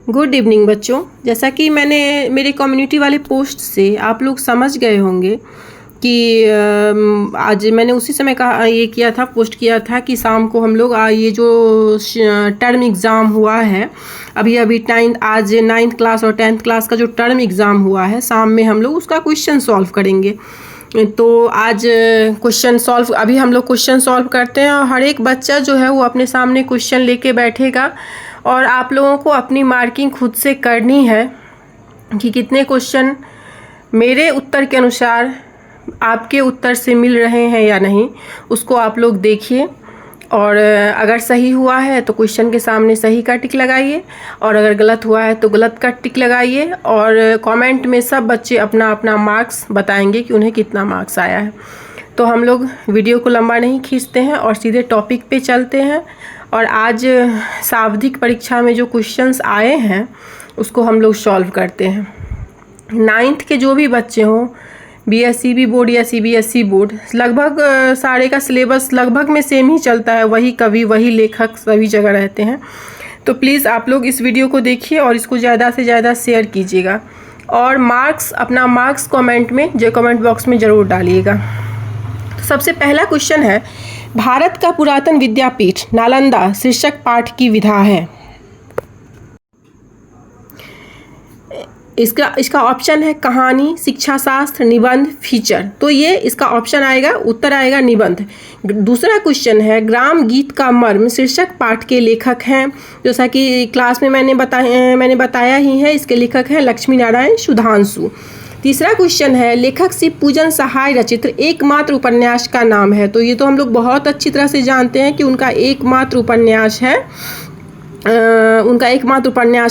Good evening बच्चों। जैसा कि मैंने मेरे कम्युनिटी वाले पोस्ट से आप लोग समझ गए होंगे कि आज मैंने उसी समय कहा ये किया था, पोस्ट किया था कि शाम को हम लोग ये जो टर्म एग्ज़ाम हुआ है अभी आज 9th क्लास और 10th क्लास का जो टर्म एग्ज़ाम हुआ है, शाम में हम लोग उसका क्वेश्चन सॉल्व करेंगे। तो आज अभी हम लोग क्वेश्चन सॉल्व करते हैं और हर एक बच्चा जो है वो अपने सामने क्वेश्चन लेके बैठेगा और आप लोगों को अपनी मार्किंग खुद से करनी है कि कितने क्वेश्चन मेरे उत्तर के अनुसार आपके उत्तर से मिल रहे हैं या नहीं, उसको आप लोग देखिए। और अगर सही हुआ है तो क्वेश्चन के सामने सही का टिक लगाइए और अगर गलत हुआ है तो गलत का टिक लगाइए। और कमेंट में सब बच्चे अपना अपना मार्क्स बताएंगे कि उन्हें कितना मार्क्स आया है। तो हम लोग वीडियो को लंबा नहीं खींचते हैं और सीधे टॉपिक पे चलते हैं। और आज शाब्दिक परीक्षा में जो क्वेश्चंस आए हैं उसको हम लोग सॉल्व करते हैं। 9th के जो भी बच्चे हों, BSEB बोर्ड या CBSE बोर्ड, लगभग सारे का सिलेबस लगभग में सेम ही चलता है, वही कवि वही लेखक सभी जगह रहते हैं। तो प्लीज़ आप लोग इस वीडियो को देखिए और इसको ज़्यादा से ज़्यादा शेयर कीजिएगा और अपना मार्क्स कमेंट बॉक्स में ज़रूर डालिएगा। तो सबसे पहला क्वेश्चन है, भारत का पुरातन विद्यापीठ नालंदा शीर्षक पाठ की विधा है। इसका ऑप्शन है कहानी, शिक्षा शास्त्र, निबंध, फीचर। तो ये इसका ऑप्शन आएगा, उत्तर आएगा निबंध। दूसरा क्वेश्चन है, ग्राम गीत का मर्म शीर्षक पाठ के लेखक हैं। जैसा कि क्लास में मैंने बताया ही है, इसके लेखक हैं लक्ष्मी नारायण सुधांशु। तीसरा क्वेश्चन है, लेखक शिव पूजन सहाय रचित एकमात्र उपन्यास का नाम है। तो ये तो हम लोग बहुत अच्छी तरह से जानते हैं कि उनका एकमात्र उपन्यास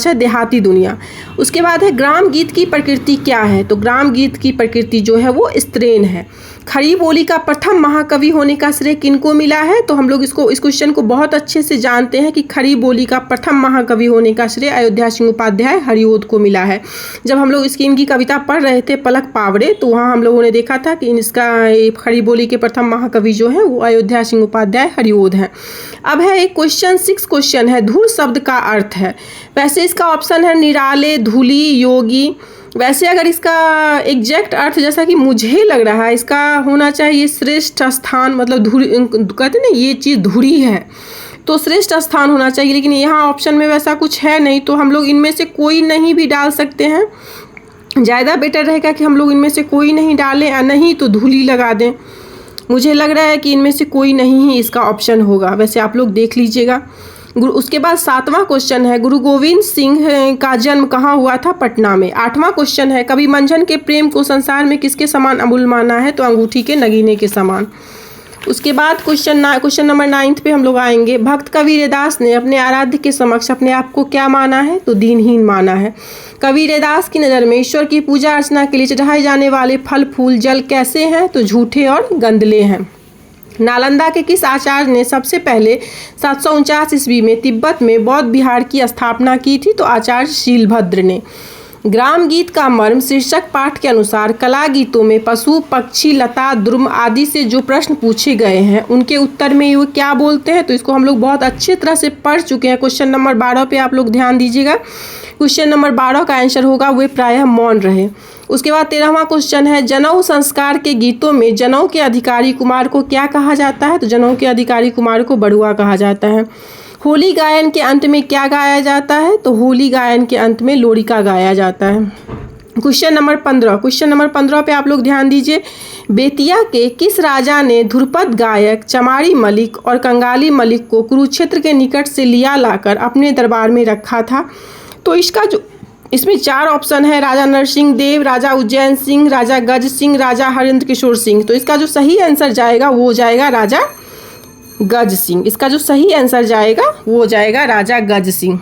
है देहाती दुनिया। उसके बाद है, ग्राम गीत की प्रकृति क्या है। तो ग्राम गीत की प्रकृति जो है वो स्त्रीण है। खड़ी बोली का प्रथम महाकवि होने का श्रेय किनको मिला है। तो हम लोग इस क्वेश्चन को बहुत अच्छे से जानते हैं कि खड़ी बोली का प्रथम महाकवि होने का श्रेय अयोध्या सिंह उपाध्याय हरिओद को मिला है। जब हम लोग इनकी कविता पढ़ रहे थे पलक पावड़े, तो वहाँ हम लोगों ने देखा था कि इसका खड़ी बोली के प्रथम महाकवि जो है वो अयोध्या सिंह उपाध्याय हरिओद हैं। अब है एक क्वेश्चन 6 क्वेश्चन है, धूल शब्द का अर्थ है। वैसे इसका ऑप्शन है निराले, धूली, योगी। वैसे अगर इसका एग्जैक्ट अर्थ जैसा कि मुझे लग रहा है, इसका होना चाहिए श्रेष्ठ स्थान, मतलब धुरी, कहते हैं ना ये चीज़ धुरी है तो श्रेष्ठ स्थान होना चाहिए, लेकिन यहाँ ऑप्शन में वैसा कुछ है नहीं। तो हम लोग इनमें से कोई नहीं भी डाल सकते हैं, ज़्यादा बेटर रहेगा कि हम लोग इनमें से कोई नहीं डालें, या नहीं तो धूली लगा दें। मुझे लग रहा है कि इनमें से कोई नहीं ही इसका ऑप्शन होगा, वैसे आप लोग देख लीजिएगा। उसके बाद 7वां क्वेश्चन है, गुरु गोविंद सिंह का जन्म कहाँ हुआ था। पटना में। 8वां क्वेश्चन है, कवि मंझन के प्रेम को संसार में किसके समान अमूल्य माना है। तो अंगूठी के नगीने के समान। उसके बाद क्वेश्चन नंबर 9 पे हम लोग आएंगे, भक्त कबीरदास ने अपने आराध्य के समक्ष अपने आप को क्या माना है। तो दीनहीन माना है। कबीरदास की नज़र में ईश्वर की पूजा अर्चना के लिए चढ़ाए जाने वाले फल फूल जल कैसे हैं। तो झूठे और गंदले हैं। नालंदा के किस आचार्य ने सबसे पहले 749 ईस्वी में तिब्बत में बौद्ध विहार की स्थापना की थी। तो आचार्य शीलभद्र ने। ग्राम गीत का मर्म शीर्षक पाठ के अनुसार कला गीतों में पशु पक्षी लता द्रुम आदि से जो प्रश्न पूछे गए हैं उनके उत्तर में वो क्या बोलते हैं। तो इसको हम लोग बहुत अच्छी तरह से पढ़ चुके हैं। क्वेश्चन नंबर 12 पे आप लोग ध्यान दीजिएगा। क्वेश्चन नंबर 12 का आंसर होगा वे प्रायः मौन रहे। उसके बाद 13वां क्वेश्चन है, जनेऊ संस्कार के गीतों में जनेऊ के अधिकारी कुमार को क्या कहा जाता है। तो जनेऊ के अधिकारी कुमार को बड़ुआ कहा जाता है। होली गायन के अंत में क्या गाया जाता है। तो होली गायन के अंत में लोरिका गाया जाता है। क्वेश्चन नंबर 15 पे आप लोग ध्यान दीजिए, बेतिया के किस राजा ने ध्रुपद गायक चमारी मलिक और कंगाली मलिक को कुरुक्षेत्र के निकट से लिया लाकर अपने दरबार में रखा था। तो इसमें 4 ऑप्शन है, राजा नरसिंह देव, राजा उज्जैन सिंह, राजा गज सिंह, राजा हरिंद्र किशोर सिंह। तो इसका जो सही आंसर जाएगा वो जाएगा राजा गज सिंह। इसका जो सही आंसर जाएगा वो जाएगा राजा गज सिंह।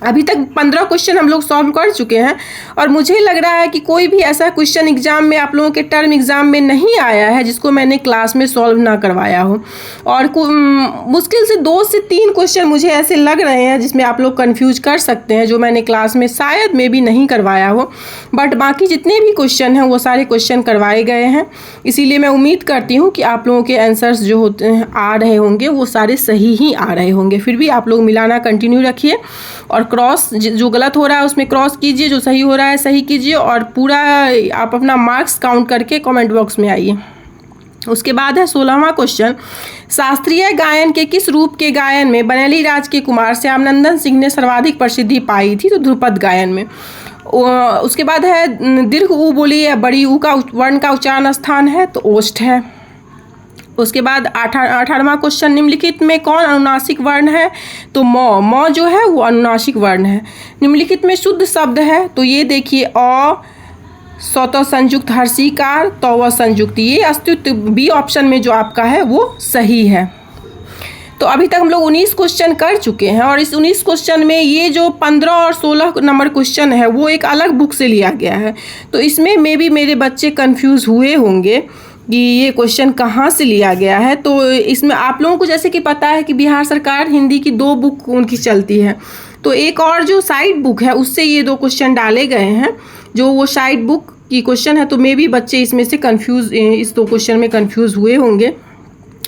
अभी तक 15 क्वेश्चन हम लोग सॉल्व कर चुके हैं और मुझे लग रहा है कि कोई भी ऐसा क्वेश्चन एग्जाम में आप लोगों के टर्म एग्जाम में नहीं आया है जिसको मैंने क्लास में सॉल्व ना करवाया हो। और मुश्किल से 2 से 3 क्वेश्चन मुझे ऐसे लग रहे हैं जिसमें आप लोग कंफ्यूज कर सकते हैं, जो मैंने क्लास में शायद में भी नहीं करवाया हो। बट बाकी जितने भी क्वेश्चन हैं वो सारे क्वेश्चन करवाए गए हैं। इसीलिए मैं उम्मीद करती हूँ कि आप लोगों के आंसर्स जो होते हैं आ रहे होंगे वो सारे सही ही आ रहे होंगे। फिर भी आप लोग मिलाना कंटिन्यू रखिए और क्रॉस, जो गलत हो रहा है उसमें क्रॉस कीजिए, जो सही हो रहा है सही कीजिए, और पूरा आप अपना मार्क्स काउंट करके कमेंट बॉक्स में आइए। उसके बाद है 16वां क्वेश्चन, शास्त्रीय गायन के किस रूप के गायन में बनेली राज के कुमार श्यामनंदन सिंह ने सर्वाधिक प्रसिद्धि पाई थी? तो ध्रुपद गायन में। उसके बाद है दीर्घ ऊ बोली या बड़ी ऊ का वर्ण का उच्चारण स्थान है? तो ओष्ठ है। उसके बाद 18वां क्वेश्चन, निम्नलिखित में कौन अनुनासिक वर्ण है? तो मौ जो है वो अनुनासिक वर्ण है। निम्नलिखित में शुद्ध शब्द है? तो ये देखिए अ स्वतः संयुक्त हर्षिकार तव संयुक्त, ये अस्तित्व बी ऑप्शन में जो आपका है वो सही है। तो अभी तक हम लोग 19 क्वेश्चन कर चुके हैं, और इस 19 क्वेश्चन में ये जो 15 और 16 नंबर क्वेश्चन है वो एक अलग बुक से लिया गया है। तो इसमें मे भी मेरे बच्चे कंफ्यूज हुए होंगे कि ये क्वेश्चन कहाँ से लिया गया है। तो इसमें आप लोगों को जैसे कि पता है कि बिहार सरकार हिंदी की 2 बुक उनकी चलती है, तो एक और जो साइड बुक है उससे ये 2 क्वेश्चन डाले गए हैं, जो वो साइड बुक की क्वेश्चन है। तो मे भी बच्चे इसमें से कंफ्यूज, इस 2 क्वेश्चन में कंफ्यूज हुए होंगे।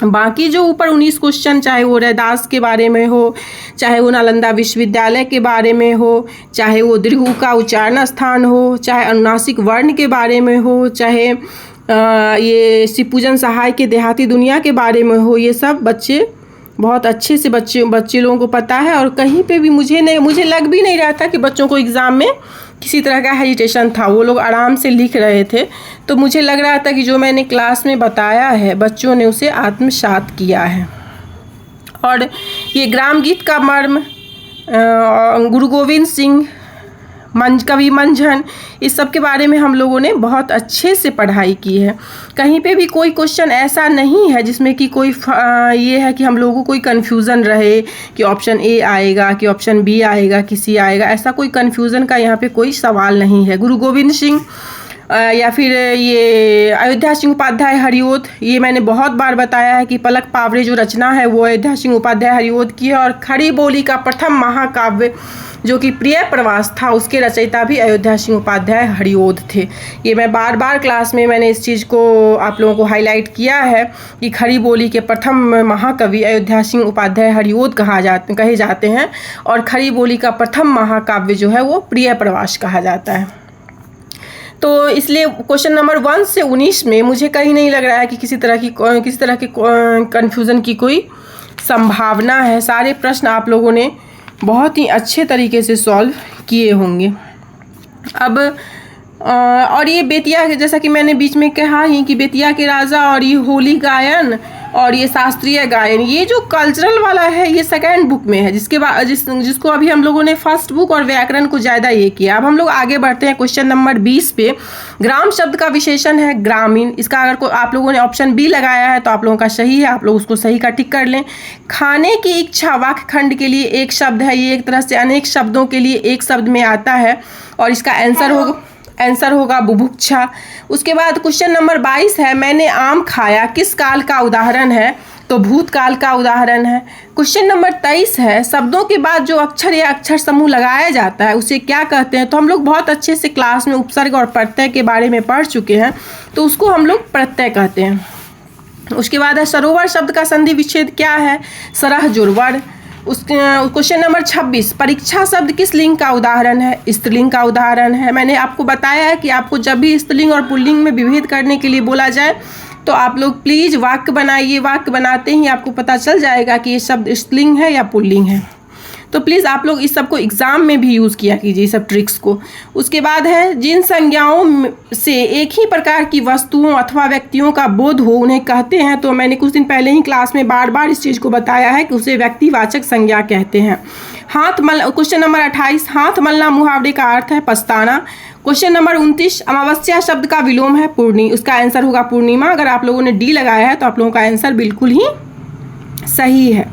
बाकी जो ऊपर 19 क्वेश्चन, चाहे वो रैदास के बारे में हो, चाहे वो नालंदा विश्वविद्यालय के बारे में हो, चाहे वो दीर्घ ऊ का उच्चारण स्थान हो, चाहे अनुनासिक वर्ण के बारे में हो, चाहे ये शिवपूजन सहाय के देहाती दुनिया के बारे में हो, ये सब बच्चे बहुत अच्छे से बच्चे लोगों को पता है। और कहीं पे भी मुझे लग भी नहीं रहा था कि बच्चों को एग्ज़ाम में किसी तरह का हेजिटेशन था, वो लोग आराम से लिख रहे थे। तो मुझे लग रहा था कि जो मैंने क्लास में बताया है बच्चों ने उसे आत्मसात किया है। और ये ग्राम गीत का मर्म, गुरु गोविंद सिंह, कवि मंझन, इस सब के बारे में हम लोगों ने बहुत अच्छे से पढ़ाई की है। कहीं पे भी कोई क्वेश्चन ऐसा नहीं है जिसमें कि कोई ये है कि हम लोगों को कोई कन्फ्यूज़न रहे कि ऑप्शन ए आएगा कि ऑप्शन बी आएगा कि सी आएगा। ऐसा कोई कन्फ्यूज़न का यहाँ पे कोई सवाल नहीं है। गुरु गोविंद सिंह या फिर ये अयोध्या सिंह उपाध्याय हरिओद, ये मैंने बहुत बार बताया है कि पलक पावरे जो रचना है वो अयोध्या सिंह उपाध्याय हरिओद की है। और खड़ी बोली का प्रथम महाकाव्य जो कि प्रिय प्रवास था, उसके रचयिता भी अयोध्या सिंह उपाध्याय हरिओद थे। ये मैं बार बार क्लास में मैंने इस चीज़ को आप लोगों को हाईलाइट किया है कि खड़ी बोली के प्रथम महाकवि अयोध्या सिंह उपाध्याय हरिओद कहे जाते हैं, और खड़ी बोली का प्रथम महाकाव्य जो है वो प्रिय प्रवास कहा जाता है। तो इसलिए क्वेश्चन नंबर 1 से 19 में मुझे कहीं नहीं लग रहा है कि किसी तरह की कन्फ्यूज़न की कोई संभावना है। सारे प्रश्न आप लोगों ने बहुत ही अच्छे तरीके से सॉल्व किए होंगे। अब और ये बेतिया, जैसा कि मैंने बीच में कहा ही कि बेतिया के राजा और ये होली गायन और ये शास्त्रीय गायन, ये जो कल्चरल वाला है ये सेकंड बुक में है, जिसको अभी हम लोगों ने फर्स्ट बुक और व्याकरण को ज़्यादा ये किया। अब हम लोग आगे बढ़ते हैं क्वेश्चन नंबर 20 पे। ग्राम शब्द का विशेषण है ग्रामीण। इसका अगर आप लोगों ने ऑप्शन बी लगाया है तो आप लोगों का सही है, आप लोग उसको सही का टिक कर लें। खाने की इच्छा वाक्य खंड के लिए एक शब्द है, ये एक तरह से अनेक शब्दों के लिए एक शब्द में आता है, और इसका आंसर होगा बुभुक्षा। उसके बाद क्वेश्चन नंबर 22 है, मैंने आम खाया किस काल का उदाहरण है? तो भूतकाल का उदाहरण है। क्वेश्चन नंबर 23 है, शब्दों के बाद जो अक्षर या अक्षर समूह लगाया जाता है उसे क्या कहते हैं? तो हम लोग बहुत अच्छे से क्लास में उपसर्ग और प्रत्यय के बारे में पढ़ चुके हैं, तो उसको हम लोग प्रत्यय कहते हैं। उसके बाद है सरोवर शब्द का संधि विच्छेद क्या है? सरह जुरवर। क्वेश्चन नंबर 26, परीक्षा शब्द किस लिंग का उदाहरण है? स्त्रीलिंग का उदाहरण है। मैंने आपको बताया है कि आपको जब भी स्त्रीलिंग और पुल्लिंग में विभेद करने के लिए बोला जाए तो आप लोग प्लीज़ वाक्य बनाइए। वाक्य बनाते ही आपको पता चल जाएगा कि ये शब्द स्त्रीलिंग है या पुल्लिंग है। तो प्लीज़ आप लोग इस सब को एग्ज़ाम में भी यूज़ किया कीजिए, सब ट्रिक्स को। उसके बाद है जिन संज्ञाओं से एक ही प्रकार की वस्तुओं अथवा व्यक्तियों का बोध हो उन्हें कहते हैं। तो मैंने कुछ दिन पहले ही क्लास में बार बार इस चीज़ को बताया है कि उसे व्यक्तिवाचक संज्ञा कहते हैं। क्वेश्चन नंबर 28, हाथ मलना मुहावरे का अर्थ है पछताना। क्वेश्चन नंबर 29, अमावस्या शब्द का विलोम है पूर्णी। उसका आंसर होगा पूर्णिमा। अगर आप लोगों ने डी लगाया है तो आप लोगों का आंसर बिल्कुल ही सही है।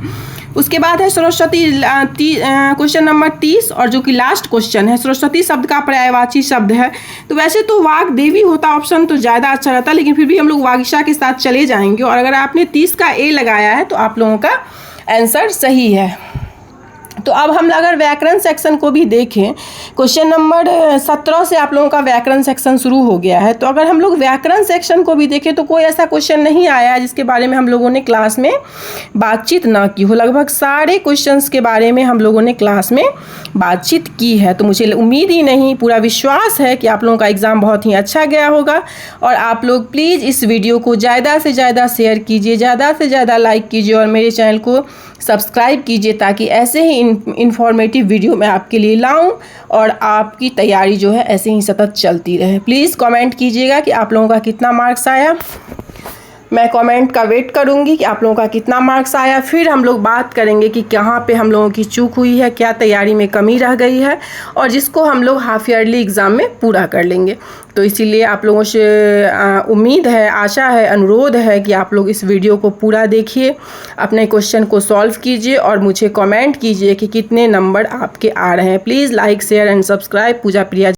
उसके बाद है सरस्वती, क्वेश्चन नंबर 30 और जो कि लास्ट क्वेश्चन है, सरस्वती शब्द का पर्यायवाची शब्द है। तो वैसे तो वाग देवी होता ऑप्शन तो ज़्यादा अच्छा रहता, लेकिन फिर भी हम लोग वागिशा के साथ चले जाएंगे। और अगर आपने 30 का ए लगाया है तो आप लोगों का आंसर सही है। तो अब हम अगर व्याकरण सेक्शन को भी देखें, क्वेश्चन नंबर 17 से आप लोगों का व्याकरण सेक्शन शुरू हो गया है। तो अगर हम लोग व्याकरण सेक्शन को भी देखें तो कोई ऐसा क्वेश्चन नहीं आया है जिसके बारे में हम लोगों ने क्लास में बातचीत ना की हो। लगभग सारे क्वेश्चंस के बारे में हम लोगों ने क्लास में बातचीत की है। तो मुझे उम्मीद ही नहीं, पूरा विश्वास है कि आप लोगों का एग्ज़ाम बहुत ही अच्छा गया होगा। और आप लोग प्लीज़ इस वीडियो को ज़्यादा से ज़्यादा शेयर कीजिए, ज़्यादा से ज़्यादा लाइक कीजिए और मेरे चैनल को सब्सक्राइब कीजिए, ताकि ऐसे ही इन्फॉर्मेटिव वीडियो मैं आपके लिए लाऊं और आपकी तैयारी जो है ऐसे ही सतत चलती रहे। प्लीज़ कमेंट कीजिएगा कि आप लोगों का कितना मार्क्स आया। मैं कमेंट का वेट करूंगी कि आप लोगों का कितना मार्क्स आया। फिर हम लोग बात करेंगे कि कहाँ पे हम लोगों की चूक हुई है, क्या तैयारी में कमी रह गई है, और जिसको हम लोग हाफ ईयरली एग्ज़ाम में पूरा कर लेंगे। तो इसीलिए आप लोगों से उम्मीद है, आशा है, अनुरोध है कि आप लोग इस वीडियो को पूरा देखिए, अपने क्वेश्चन को सॉल्व कीजिए और मुझे कमेंट कीजिए कि कितने नंबर आपके आ रहे हैं। Please like, share and subscribe. Pooja Priya.